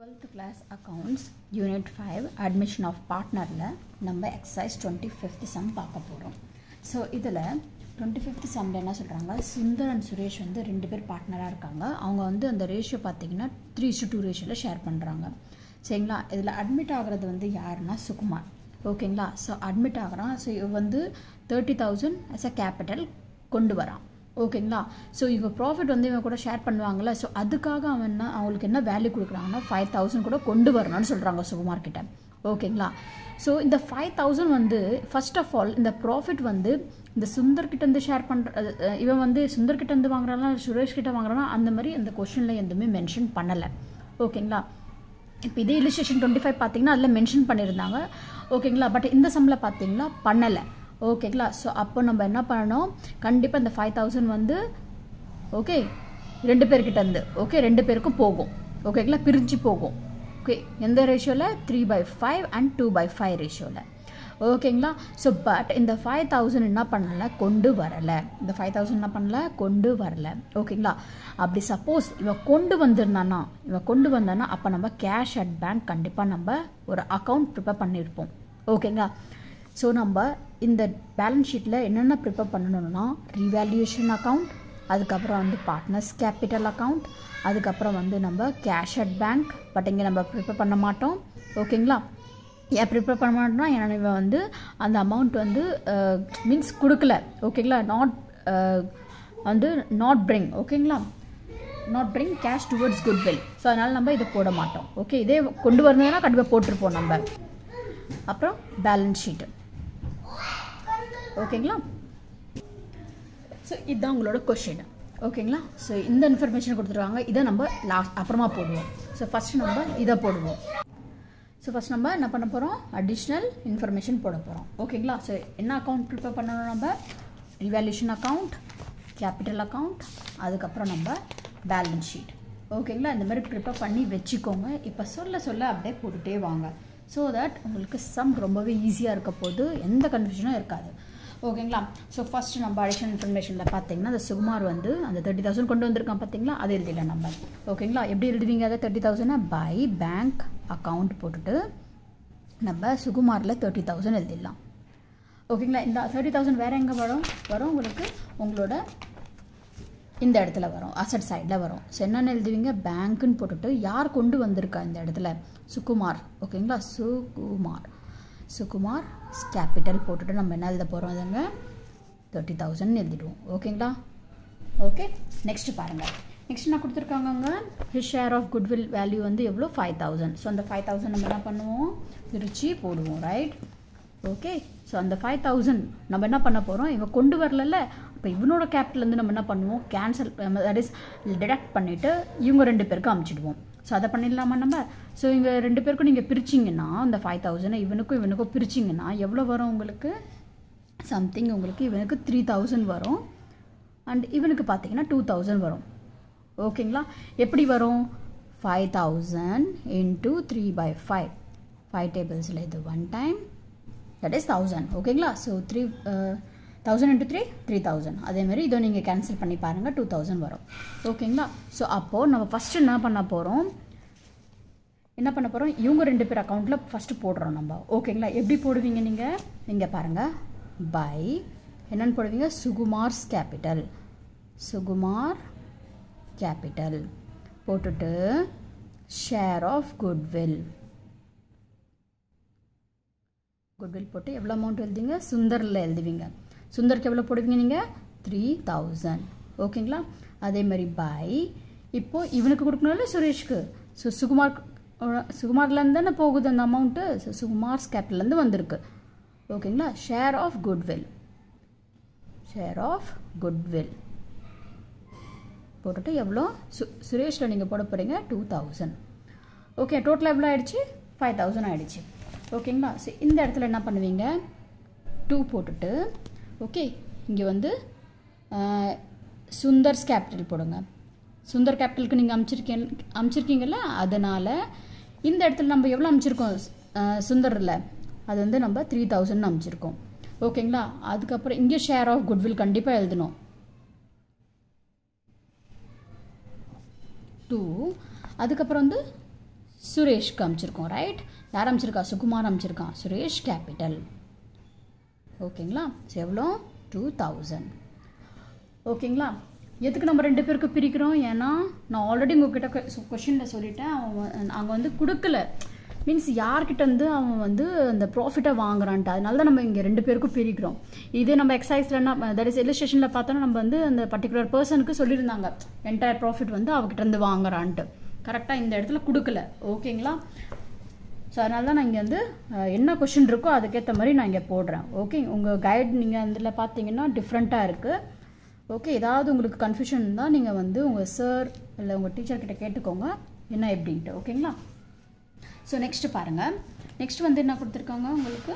12th class accounts unit 5 admission of partner la நம்ம exercise 25th sum பார்க்க போறோம். So இதுல 25th sum ல என்ன சொல்றாங்க, சுந்தர் and சுரேஷ் வந்து ரெண்டு பேர் பார்ட்னரா இருக்காங்க. அவங்க வந்து அந்த ரேஷியோ பாத்தீங்கன்னா 3:2 ரேஷியோல ஷேர் பண்றாங்க. சரிங்களா? இதுல அட்மிட் ஆகிறது வந்து யாருன்னா சுகுமார். ஓகேங்களா? So admit ஆகறான். சோ இவ வந்து 30,000 as a capital கொண்டு வரான். ஓகேங்களா? ஸோ இவங்க ப்ராஃபிட் வந்து இவங்க கூட ஷேர் பண்ணுவாங்கள்ல. ஸோ அதுக்காக அவங்களுக்கு என்ன வேல்யூ கொடுக்குறாங்கன்னா 5,000 கூட கொண்டு வரணும்னு சொல்கிறாங்க சுகுமார் கிட்ட. ஓகேங்களா? ஸோ இந்த 5,000 வந்து ஃபர்ஸ்ட் ஆஃப் ஆல் இந்த ப்ராஃபிட் வந்து இந்த சுந்தர்கிட்டேருந்து ஷேர் பண்ணுற இவன் வந்து சுந்தர்கிட்டேருந்து வாங்குறானா சுரேஷ் கிட்ட வாங்குறானா அந்த மாதிரி அந்த கொஷனில் எதுவுமே மென்ஷன் பண்ணலை. ஓகேங்களா? இப்போ இதே இல்லுஸ்ட்ரேஷன் 25 பார்த்தீங்கன்னா அதில் மென்ஷன் பண்ணியிருந்தாங்க. ஓகேங்களா? பட் இந்த சம்மில் பார்த்தீங்கன்னா பண்ணலை. ஓகேங்களா? ஸோ அப்போ நம்ம என்ன பண்ணணும், கண்டிப்பாக இந்த 5,000 வந்து ஓகே ரெண்டு பேர்கிட்ட இருந்து ஓகே ரெண்டு பேருக்கும் போகும். ஓகேங்களா? பிரிஞ்சு போகும். ஓகே எந்த ரேஷியோவில் 3/5 அண்ட் 2/5 ரேஷியோவில். ஓகேங்களா? ஸோ பட் இந்த 5,000 என்ன பண்ணலை, கொண்டு வரலை. இந்த 5,000 என்ன பண்ணலை, கொண்டு வரலை. ஓகேங்களா? அப்படி சப்போஸ் இவன் கொண்டு வந்தானா அப்போ நம்ம கேஷ் அட் பேங்க் கண்டிப்பாக நம்ம ஒரு அக்கௌண்ட் ப்ரிப்பேர் பண்ணியிருப்போம். ஓகேங்களா? ஸோ நம்ம இந்த பேலன்ஸ் ஷீட்டில் என்னென்ன ப்ரிப்பேர் பண்ணணும்னா ரீவேல்யூஷன் அக்கௌண்ட், அதுக்கப்புறம் வந்து பார்ட்னர்ஸ் கேபிட்டல் அக்கௌண்ட், அதுக்கப்புறம் வந்து நம்ம கேஷ் அட் பேங்க். பட் இங்கே நம்ம ப்ரிப்பேர் பண்ண மாட்டோம். ஓகேங்களா? ஏன் ப்ரிப்பேர் பண்ண மாட்டோம்னா ஏன்னா இவன் வந்து அந்த அமௌண்ட் வந்து மீன்ஸ் கொடுக்கல. ஓகேங்களா? Not bring. ஓகேங்களா? Not bring cash towards goodwill. So அதனால் நம்ம இதை போட மாட்டோம். ஓகே இதே கொண்டு வரணும்னா கண்டிப்பாக போட்டிருப்போம் நம்ம. அப்புறம் பேலன்ஸ் ஷீட்டு. ஓகேங்களா? ஸோ இதுதான் உங்களோட கொஷின். ஓகேங்களா? ஸோ இந்த இன்ஃபர்மேஷன் கொடுத்துருவாங்க. இதை நம்ம அப்புறமா போடுவோம். ஸோ ஃபஸ்ட்டு நம்ம இதை போடுவோம். ஸோ ஃபஸ்ட் நம்ம என்ன பண்ண போகிறோம், அடிஷ்னல் இன்ஃபர்மேஷன் போட போகிறோம். ஓகேங்களா? ஸோ என்ன அக்கௌண்ட் ப்ரிப்பேர் பண்ணணும், நம்ம ரிவேல்யூஷன் அக்கௌண்ட், கேபிட்டல் அக்கௌண்ட், அதுக்கப்புறம் நம்ம பேலன்ஸ் ஷீட். ஓகேங்களா? இந்த மாதிரி ப்ரிப்பேர் பண்ணி வச்சுக்கோங்க. இப்போ சொல்ல அப்படியே போட்டுகிட்டே வாங்க. ஸோ தட் உங்களுக்கு சம் ரொம்பவே ஈஸியாக இருக்க போது, எந்த கன்ஃபியூஷனும் இருக்காது. ஓகேங்களா? ஸோ ஃபஸ்ட்டு நம்ம அடிஷனல் இன்ஃபர்மேஷனில் பார்த்தீங்கன்னா அந்த சுகுமார் வந்து அந்த 30,000 கொண்டு வந்திருக்கான் பார்த்தீங்களா, அது எழுதிடல நம்ம. ஓகேங்களா? எப்படி எழுதுவீங்க அதை 30,000 பை பேங்க் அக்கௌண்ட் போட்டுட்டு நம்ம சுகுமாரில் 30,000 எழுதிடலாம். ஓகேங்களா? இந்த 30,000 வேறு எங்கே வரும் உங்களுக்கு உங்களோட இந்த இடத்துல வரும், அசட் சைடில் வரும். ஸோ என்னென்னு எழுதுவீங்க, பேங்க்குன்னு போட்டுட்டு யார் கொண்டு வந்திருக்கா இந்த இடத்துல, சுகுமார். ஓகேங்களா? சுகுமார் கேபிட்டல் போட்டுட்டு நம்ம என்ன எழுத போகிறோம், அதுங்க 30,000 எழுதிடுவோம். ஓகேங்களா? ஓகே நெக்ஸ்ட் பாருங்கள். நெக்ஸ்ட் என்ன கொடுத்துருக்காங்க, his share of goodwill value வந்து எவ்வளோ 5,000. ஸோ அந்த 5,000 நம்ம என்ன பண்ணுவோம், பிரித்து போடுவோம். ரைட்? ஓகே. ஸோ அந்த 5,000 நம்ம என்ன பண்ண போகிறோம், இவன் கொண்டு வரல. இப்போ இவனோட கேபிட்டல்லேருந்து நம்ம என்ன பண்ணுவோம், கேன்சல் தட் இஸ் டிடக்ட் பண்ணிவிட்டு இவங்க ரெண்டு பேருக்கும் அமுச்சிடுவோம். ஸோ அதை பண்ணிடலாமா நம்ம. ஸோ இவங்க ரெண்டு பேருக்கும் நீங்கள் பிரிச்சிங்கன்னா அந்த 5,000 இவனுக்கும் பிரிச்சிங்கன்னா எவ்வளோ வரும் உங்களுக்கு, சம்திங் உங்களுக்கு இவனுக்கு 3,000 வரும் அண்ட் இவனுக்கு பார்த்தீங்கன்னா 2,000 வரும். ஓகேங்களா? எப்படி வரும், 5,000 into 3/5 5 டேபிள்ஸில் இது 1 டைம் தட் இஸ் 1,000. ஓகேங்களா? So 1,000 into 3 3,000. அதேமாதிரி இதோ நீங்கள் கேன்சல் பண்ணி பாருங்கள் 2,000 வரும். ஓகேங்களா? ஸோ அப்போது நம்ம ஃபஸ்ட்டு என்ன பண்ண போகிறோம், இவங்க ரெண்டு பேர் அக்கௌண்ட்டில் ஃபஸ்ட்டு போடுறோம் நம்ம. ஓகேங்களா? எப்படி போடுவீங்க நீங்கள், இங்கே பாருங்கள், பை என்னென்னு போடுவீங்க, சுகுமார் கேபிட்டல் போட்டுட்டு ஷேர் ஆஃப் குட்வில் போட்டு எவ்வளோ அமௌண்ட் எழுதிங்க, சுந்தரில் எழுதுவீங்க. சுந்தருக்கு எவ்வளோ போடுவீங்க நீங்கள், 3,000. ஓகேங்களா? அதே மாதிரி பை இப்போது இவனுக்கு கொடுக்கணும்ல சுரேஷ்க்கு. ஸோ சுகுமார்லேருந்து தானே போகுது அந்த அமௌண்ட்டு. ஸோ சுகுமார்ஸ் கேபிட்டல்லேருந்து வந்திருக்கு. ஓகேங்களா? ஷேர் ஆஃப் குட்வில் போட்டுட்டு எவ்வளோ சுரேஷில் நீங்கள் போட போகிறீங்க 2,000. ஓகே டோட்டலாக எவ்வளோ ஆகிடுச்சு, 5,000 ஆகிடுச்சு. ஓகேங்களா? ஸோ இந்த இடத்துல என்ன பண்ணுவீங்க, 2 போட்டுட்டு ஓகே இங்கே வந்து சுந்தர்ஸ் கேபிட்டல் போடுங்க. சுந்தர் கேபிட்டலுக்கு நீங்கள் அமுச்சிருக்கீங்கல்ல, அதனால் இந்த இடத்துல நம்ம எவ்வளோ அமுச்சிருக்கோம் சுந்தரில், அது வந்து நம்ம 3,000 அமுச்சிருக்கோம். ஓகேங்களா? அதுக்கப்புறம் இங்கே ஷேர் ஆஃப் குட்வில் கண்டிப்பாக எழுதணும். 2 அதுக்கப்புறம் வந்து சுரேஷ்க்கு அமைச்சிருக்கோம், ரைட்? யார் அமைச்சிருக்கா? சுகுமார் அமைச்சிருக்கான். சுரேஷ் கேபிட்டல். ஓகேங்களா? ஸோ எவ்வளோ? 2000. ஓகேங்களா? எதுக்கு நம்ம 2 பேருக்கு பிரிக்கிறோம்? ஏன்னா நான் ஆல்ரெடி உங்ககிட்ட கொஷினில் சொல்லிட்டேன், அவன் அங்கே வந்து கொடுக்கல, மீன்ஸ் யார்கிட்ட வந்து அவன் வந்து அந்த ப்ராஃபிட்டை வாங்குறான்ட்டு, அதனால தான் நம்ம இங்கே 2 பேருக்கும் பிரிக்கிறோம். இதே நம்ம எக்ஸசைஸ்லன்னா தட் இஸ் இல்லஸ்ட்ரேஷனில் பார்த்தோன்னா நம்ம வந்து அந்த பர்டிகுலர் பர்சனுக்கு சொல்லியிருந்தாங்க என்டையர் ப்ராஃபிட் வந்து அவகிட்ட இருந்து வாங்குறான்ட்டு. கரெக்டாக இந்த இடத்துல கொடுக்கல. ஓகேங்களா? ஸோ அதனால தான் நான் இங்கே வந்து என்ன கொஷின் இருக்கோ அதுக்கேற்ற மாதிரி நான் இங்கே போடுறேன். ஓகே, உங்கள் கைட் நீங்கள் அதில் பார்த்தீங்கன்னா டிஃப்ரெண்ட்டாக இருக்குது. ஓகே, ஏதாவது உங்களுக்கு கன்ஃபியூஷன் இருந்தால் நீங்கள் வந்து உங்கள் சார் இல்லை உங்கள் டீச்சர்கிட்ட கேட்டுக்கோங்க என்ன எப்படின்ட்டு. ஓகேங்களா? ஸோ நெக்ஸ்ட்டு பாருங்கள். நெக்ஸ்ட் வந்து என்ன கொடுத்துருக்காங்க உங்களுக்கு?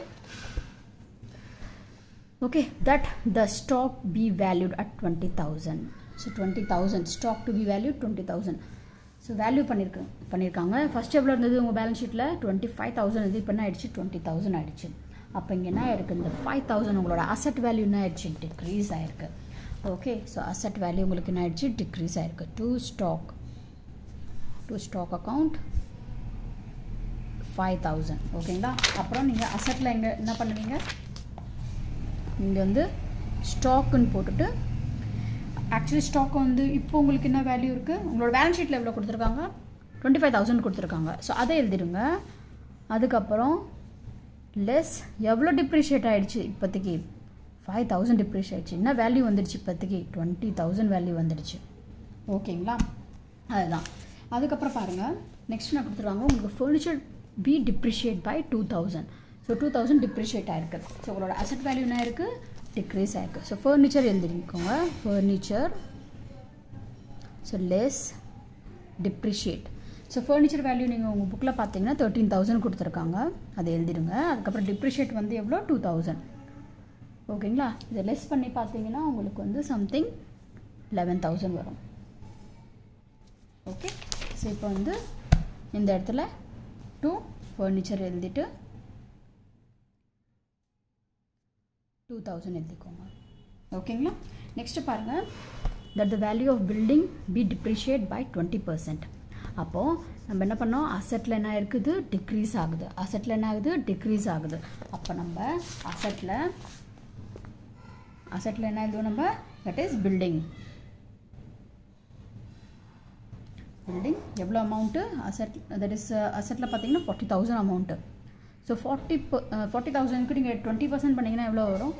Okay, that the stock be valued at 20,000. So 20,000 stock to be valued 20,000. So value பண்ணியிருக்காங்க. ஃபஸ்ட் எவ்வளோ இருந்தது உங்கள் பேலன்ஸ் ஷீட்டில்? 25,000 இது. இப்போ என்ன ஆயிடுச்சு? 20,000 ஆயிடுச்சு. அப்போ இங்கே என்ன ஆயிருக்கு? இந்த 5,000 உங்களோட அசட் வேல்யூ என்ன ஆயிடுச்சு? டிக்ரீஸ் ஆயிருக்கு. ஓகே, ஸோ அசட் வேல்யூ உங்களுக்கு என்ன ஆயிடுச்சு? டிக்ரீஸ் ஆயிருக்கு. To stock account 5,000. ஓகேங்களா? அப்புறம் நீங்கள் அசட்டில் எங்கே என்ன பண்ணுவீங்க? நீங்கள் வந்து ஸ்டாக்குன்னு போட்டுட்டு, ஆக்சுவலி ஸ்டாக் வந்து இப்போ உங்களுக்கு என்ன வேல்யூ இருக்குது? உங்களோட பேலன்ஸ் ஷீட்டில் எவ்வளோ கொடுத்துருக்காங்க? 25,000 கொடுத்துருக்காங்க. ஸோ அதை எழுதிடுங்க. அதுக்கப்புறம் லெஸ் எவ்வளோ டிப்ரிஷியேட் ஆகிடுச்சு இப்போதைக்கு? 5,000 டிப்ரிஷியேட் ஆகிடுச்சு. என்ன வேல்யூ வந்துடுச்சு இப்போதைக்கு? 20,000 வேல்யூ வந்துடுச்சு. ஓகேங்களா? அதுதான். அதுக்கப்புறம் பாருங்கள், நெக்ஸ்ட் நான் கொடுத்துருவாங்க உங்களுக்கு furniture be depreciate by 2,000. So 2,000 depreciate ஆகிருக்கு. ஸோ உங்களோட அசட் வேல்யூ என்ன இருக்குது? டிக்ரீஸ் ஆகிருக்கு. ஸோ ஃபர்னிச்சர் எழுதிருக்கோங்க. Furniture, so less depreciate. So furniture value நீங்கள் உங்கள் புக்கில் பார்த்தீங்கன்னா 13,000 கொடுத்துருக்காங்க, அதை எழுதிடுங்க. அதுக்கப்புறம் டிப்ரிஷியேட் வந்து எவ்வளோ? 2,000. ஓகேங்களா? இதை லெஸ் பண்ணி பார்த்தீங்கன்னா உங்களுக்கு வந்து சம்திங் 11,000 வரும். ஓகே, ஸோ இப்போ வந்து இந்த இடத்துல டு ஃபர்னிச்சர் எழுதிட்டு 2,000 எழுதிக்கோங்க. ஓகேங்களா? நெக்ஸ்ட்டு பாருங்கள், that the value of building be depreciate by 20%. அப்போது நம்ம என்ன பண்ணோம்? அசட்டில் என்ன இருக்குது? டிக்ரீஸ் ஆகுது. அசட்டில் என்ன ஆகுது? டிக்ரீஸ் ஆகுது. அப்போ நம்ம அசட்டில் என்ன எழுதுவோம் நம்ம? தட் இஸ் பில்டிங் எவ்வளோ அமௌண்ட்டு? தட் இஸ் அசட்டில் பார்த்தீங்கன்னா 40,000 அமௌண்ட்டு. ஸோ 40,000க்கு நீங்கள் 20% பண்ணிங்கன்னா எவ்வளோ வரும்?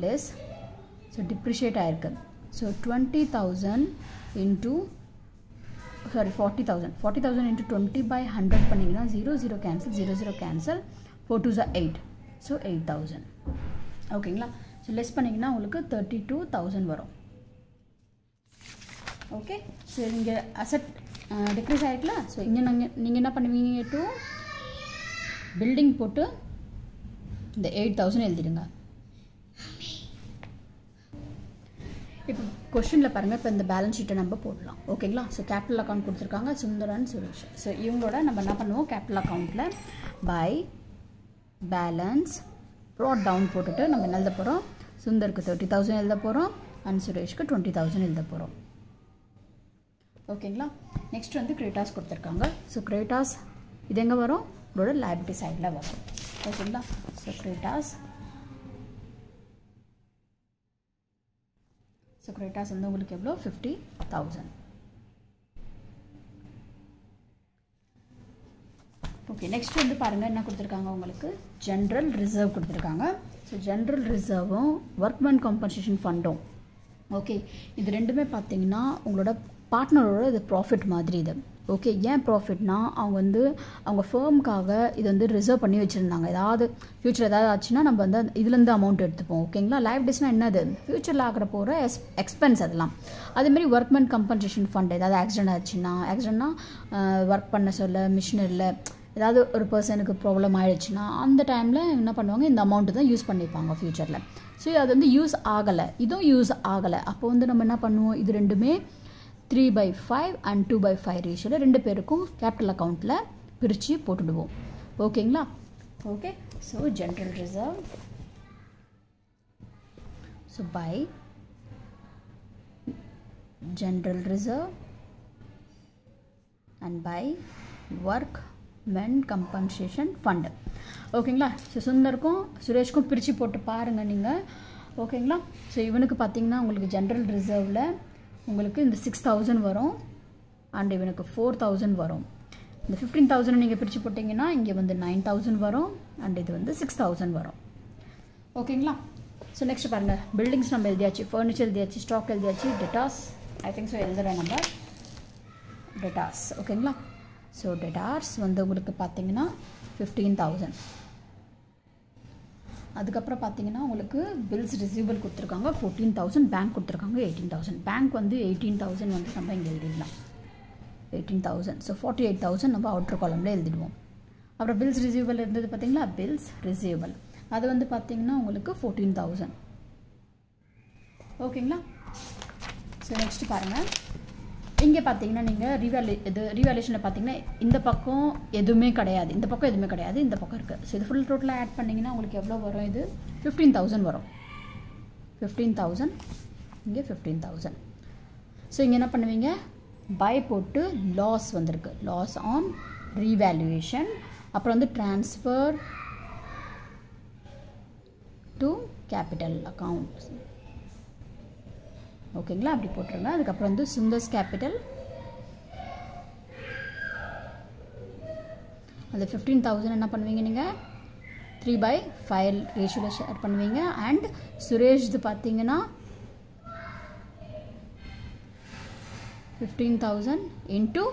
லெஸ். ஸோ டிப்ரிஷியேட் ஆகிருக்கு. ஸோ 20,000 இன்ட்டு 40,000 இன்ட்டு 20 by 100 பண்ணிங்கன்னா 0 cancel, 0 cancel, 4 2s are 8. So 8,000. ஓகேங்களா? ஸோ லெஸ் பண்ணிங்கன்னா உங்களுக்கு 32,000 வரும். ஓகே, ஸோ இங்கே அசட் டிக்ரீஸ் ஆகிருக்குல்ல. ஸோ இங்கே நீங்கள் என்ன பண்ணுவீங்க? டு பில்டிங் போட்டு இந்த 8,000 எழுதிடுங்க. இப்போ கொஷினில் பாருங்கள், இப்போ இந்த பேலன்ஸ் ஷீட்டை நம்ம போடலாம். ஓகேங்களா? ஸோ கேபிட்டல் அக்கௌண்ட் கொடுத்துருக்காங்க சுந்தரன் சுரேஷ். ஸோ இவங்களோட நம்ம என்ன பண்ணுவோம்? கேபிட்டல் அக்கௌண்ட்டில் பை பேலன்ஸ் ப்ராட் டவுன் போட்டுட்டு நம்ம என்ன எழுத போகிறோம்? சுந்தருக்கு 30,000 எழுத போகிறோம் அண்ட் சுரேஷ்க்கு 20,000 எழுத போகிறோம். ஓகேங்களா? நெக்ஸ்ட் வந்து கிரெடிட்டாஸ் கொடுத்துருக்காங்க. ஸோ கிரெடிட்டாஸ் இது எங்கே வரும்? உங்களோட லைபிலிட்டி சைடில் வரும். ஓகேங்களா? ஸோ கிரெடிட்டாஸ் வந்து உங்களுக்கு எவ்வளோ? 50,000. ஓகே, நெக்ஸ்ட் வந்து பாருங்கள் என்ன கொடுத்துருக்காங்க உங்களுக்கு? ஜென்ரல் ரிசர்வ் கொடுத்துருக்காங்க. ஸோ ஜென்ரல் ரிசர்வும் ஒர்க்மேன் காம்பன்சேஷன் ஃபண்டும். ஓகே, இது ரெண்டுமே பார்த்தீங்கன்னா உங்களோட பார்ட்னரோட இது ப்ராஃபிட் மாதிரி. இது ஓகே, ஏன் ப்ராஃபிட்னா அவங்க வந்து அவங்க ஃபேர்முக்காக இது வந்து ரிசர்வ் பண்ணி வச்சுருந்தாங்க. ஏதாவது ஃப்யூச்சர் ஏதாவது ஆச்சுன்னா நம்ம வந்து இதுலேருந்து அமௌண்ட் எடுத்துப்போம். ஓகேங்களா? லைபிலிட்டிஸ்னால் என்னது? ஃப்யூச்சரில் ஆகிற போகிற எக்ஸ்பென்ஸ் அதெல்லாம். அதேமாதிரி ஒர்க்மேன் கம்பன்சேஷன் ஃபண்ட், ஏதாவது ஆக்சிடென்ட்னா ஒர்க் பண்ண சொல்ல மிஷினரியில் ஏதாவது ஒரு பர்சனுக்கு ப்ராப்ளம் ஆகிடுச்சுன்னா அந்த டைமில் என்ன பண்ணுவாங்க? இந்த அமௌண்ட்டு தான் யூஸ் பண்ணிப்பாங்க ஃப்யூச்சரில். ஸோ அது வந்து யூஸ் ஆகலை, இதுவும் யூஸ் ஆகலை. அப்போ வந்து நம்ம என்ன பண்ணுவோம்? இது ரெண்டுமே 3/5 அண்ட் 2/5 ரேஷியோவில் 2 பேருக்கும் கேபிட்டல் அக்கௌண்ட்டில் பிரித்து போட்டுடுவோம். ஓகேங்களா? Okay, so general reserve, so by general reserve and by workmen compensation fund. ஓகேங்களா? ஸோ சுந்தருக்கும் சுரேஷ்க்கும் பிரித்து போட்டு பாருங்கள் நீங்கள். ஓகேங்களா? ஸோ இவனுக்கு பார்த்தீங்கன்னா உங்களுக்கு ஜென்ரல் ரிசர்வில் உங்களுக்கு இந்த 6000 வரும் அண்ட் இவனுக்கு 4000 வரும். இந்த 15,000 நீங்கள் பிரித்து போட்டிங்கன்னா இங்கே வந்து 9000 வரும் அண்ட் இது வந்து 6000 வரும். ஓகேங்களா? ஸோ நெக்ஸ்ட் பாருங்கள், பில்டிங்ஸ் நம்ம எழுதியாச்சு, ஃபர்னிச்சர் எழுதியாச்சு, ஸ்டாக் எழுதியாச்சு, டெட்டாஸ் ஐ திங்க் ஸோ எழுதுகிற நம்பர் டெட்டாஸ். ஓகேங்களா? ஸோ டெட்டார்ஸ் வந்து உங்களுக்கு பார்த்தீங்கன்னா 15,000. அதுக்கப்புறம் பார்த்தீங்கன்னா உங்களுக்கு பில்ஸ் ரிசீவபிள் கொடுத்துருக்காங்க 14,000, பேங்க் கொடுத்துருக்காங்க 18,000. பேங்க் வந்து 18,000 வந்து நம்ம இங்கே எழுதிடலாம் 18,000. ஸோ 48,000 நம்ம அவுட்டர் காலமில் எழுதிடுவோம். அப்புறம் பில்ஸ் ரிசீவபிள் இருந்தது பார்த்தீங்களா, பில்ஸ் ரிசீவபிள் அது வந்து பார்த்தீங்கன்னா உங்களுக்கு 14,000. ஓகேங்களா? ஸோ நெக்ஸ்ட் பாருங்கள், இங்கே பார்த்தீங்கன்னா நீங்கள் ரீவேல்யூஷனில் பார்த்தீங்கன்னா இந்த பக்கம் எதுவுமே கிடையாது, இந்த பக்கம் எதுவுமே கிடையாது, இந்த பக்கம் இருக்குது. ஸோ இது ஃபுல் டோட்டலாக ஆட் பண்ணிங்கன்னா உங்களுக்கு எவ்வளோ வரும், இது 15,000 வரும். 15,000 இங்கே 15,000. ஸோ இங்கே என்ன பண்ணுவீங்க, பை போட்டு லாஸ் வந்திருக்கு, லாஸ் ஆன் ரீவேல்யூவேஷன். அப்புறம் வந்து ட்ரான்ஸ்ஃபர் டு கேபிட்டல் அக்கௌண்ட். ஓகேங்களா? அப்படி போட்டுருங்க. அதுக்கப்புறம் வந்து சுந்தர்ஸ் கேபிட்டல் அது 15,000 என்ன பண்ணுவீங்க நீங்கள் 3/5 ரேஷியோவில் ஷேர் பண்ணுவீங்க. அண்ட் சுரேஷ் இது பார்த்தீங்கன்னா 15,000 into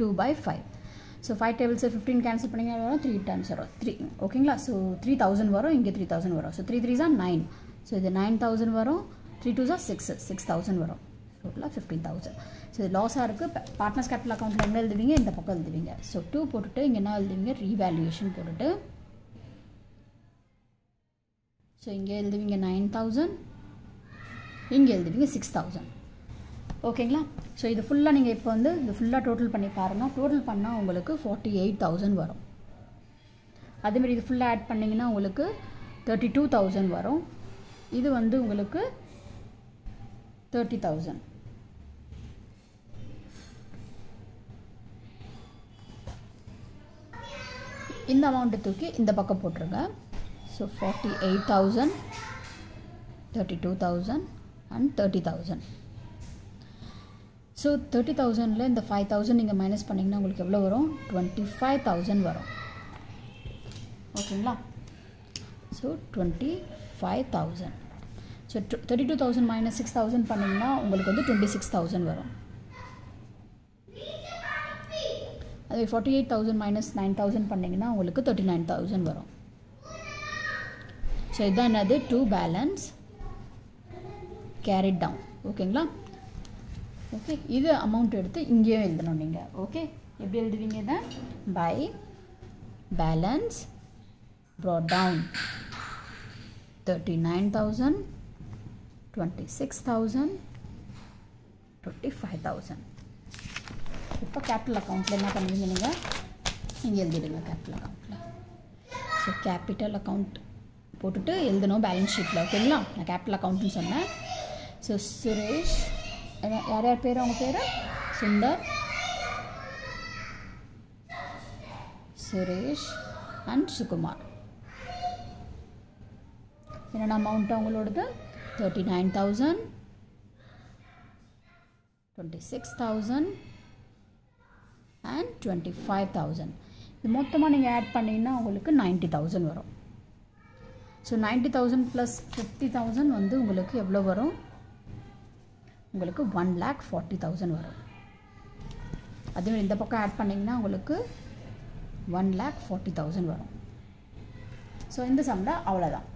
2/5. ஸோ 5 டேபிள்ஸை 15 கேன்சல் பண்ணிங்கன்னா வரும் 3 டைம்ஸ் வரும் 3. ஓகேங்களா? ஸோ 3,000 வரும், இங்கே 3,000 வரும். So 3 3s are 9. ஸோ இது 9,000 வரும், 3 2s are 6,000 வரும். டோட்டலாக 15,000. ஸோ இது லாஸாக இருக்குது. பார்ட்னர்ஸ் கேபிட்டல் அக்கௌண்ட்டில் எங்கே எழுதுவீங்க, இந்த பக்கம் எழுதுவீங்க. ஸோ 2 போட்டுட்டு இங்கே என்ன எழுதுவீங்க, ரீவேல்யூவேஷன் போட்டுட்டு ஸோ இங்கே எழுதுவீங்க 9,000, இங்கே எழுதுவீங்க 6,000. ஓகேங்களா? ஸோ இது ஃபுல்லாக நீங்கள் இப்போ வந்து இது ஃபுல்லாக டோட்டல் பண்ணி பாருங்கள். டோட்டல் பண்ணால் உங்களுக்கு 48,000 வரும். அதேமாதிரி இது ஃபுல்லாக ஆட் பண்ணிங்கன்னா உங்களுக்கு 32,000 வரும். இது வந்து உங்களுக்கு 30,000. இந்த அமௌண்ட்டை தூக்கி இந்த பக்கம் போட்டுருங்க. So 48,000, 32,000 and 30,000. ஸோ 30,000ல் இந்த 5,000 நீங்கள் மைனஸ் பண்ணிங்கன்னா உங்களுக்கு எவ்வளோ வரும், 25,000 வரும். ஓகேங்களா? ஸோ 25,000. ஸோ 32,000 மைனஸ் 6,000 பண்ணிங்கன்னா உங்களுக்கு வந்து 26,000 வரும். அதே 48,000 மைனஸ் 9,000 பண்ணிங்கன்னா உங்களுக்கு 39,000 வரும். ஸோ இதுதான் என்னது, டு பேலன்ஸ் கேரிட் டவுன். ஓகேங்களா? ஓகே, இது அமௌண்ட் எடுத்து இங்கேயும் எழுதணும் நீங்கள். ஓகே, எப்படி எழுதுவீங்க இதை, பை பேலன்ஸ் brought down 39,000, 26,000, 25,000. இப்போ கேபிட்டல் அக்கௌண்ட்டில் என்ன பண்ணுவீங்க நீங்கள், இங்கே எழுதிடுங்க கேபிட்டல் அக்கௌண்ட்டில். ஸோ கேபிட்டல் அக்கௌண்ட் போட்டுட்டு எழுதணும் பேலன்ஸ் ஷீட்டில். ஓகேங்களா? நான் கேபிட்டல் அக்கௌண்ட்டுன்னு சொன்னேன். ஸோ சுரேஷ், யார் யார் பேர், அவங்க பேர் சுந்தர், சுரேஷ் அண்ட் சுகுமார். என்னென்ன அமௌண்ட் அவங்களோடது, 39,000, 26,000 அண்ட் 25,000. இது மொத்தமாக நீங்கள் ஆட் பண்ணிங்கன்னா உங்களுக்கு 90,000 வரும். ஸோ 90,000 ப்ளஸ் 50,000 வந்து உங்களுக்கு எவ்வளோ வரும், உங்களுக்கு 1,40,000 வரும். அதேமாதிரி இந்த பக்கம் ஆட் பண்ணிங்கன்னா உங்களுக்கு 1,40,000 வரும். ஸோ இந்த சம்மில் அவ்வளோதான்.